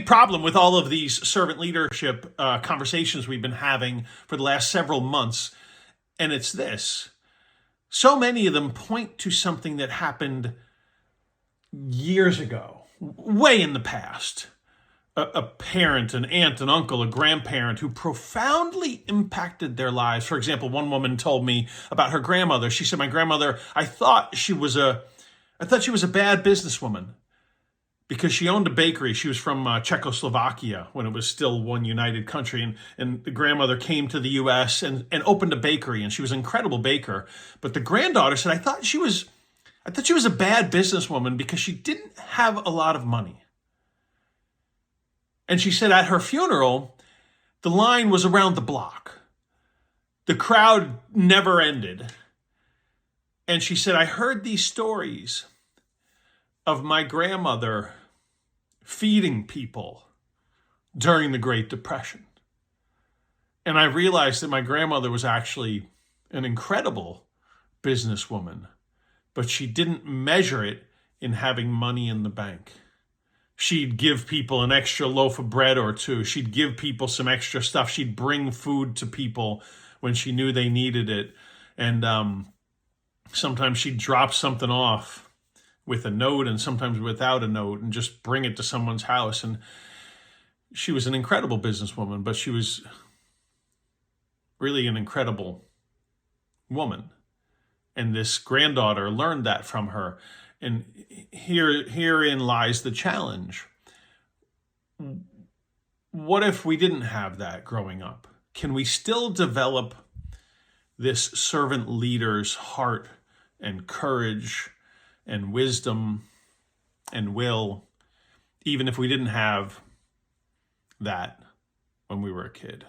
big problem with all of these servant leadership conversations we've been having for the last several months, and it's this. So many of them point to something that happened years ago, way in the past. A parent, an aunt, an uncle, a grandparent who profoundly impacted their lives. For example, one woman told me about her grandmother. She said, my grandmother, I thought she was a bad businesswoman because she owned a bakery. She was from Czechoslovakia when it was still one united country. And the grandmother came to the U.S. and opened a bakery, and she was an incredible baker. But the granddaughter said, I thought she was a bad businesswoman because she didn't have a lot of money. And she said at her funeral, the line was around the block. The crowd never ended. And she said, I heard these stories of my grandmother feeding people during the Great Depression. And I realized that my grandmother was actually an incredible businesswoman, but she didn't measure it in having money in the bank. She'd give people an extra loaf of bread or two. She'd give people some extra stuff. She'd bring food to people when she knew they needed it. And sometimes she'd drop something off with a note and sometimes without a note and just bring it to someone's house. And she was an incredible businesswoman, but she was really an incredible woman. And this granddaughter learned that from her. And herein lies the challenge. What if we didn't have that growing up? Can we still develop this servant leader's heart and courage and wisdom and will, even if we didn't have that when we were a kid?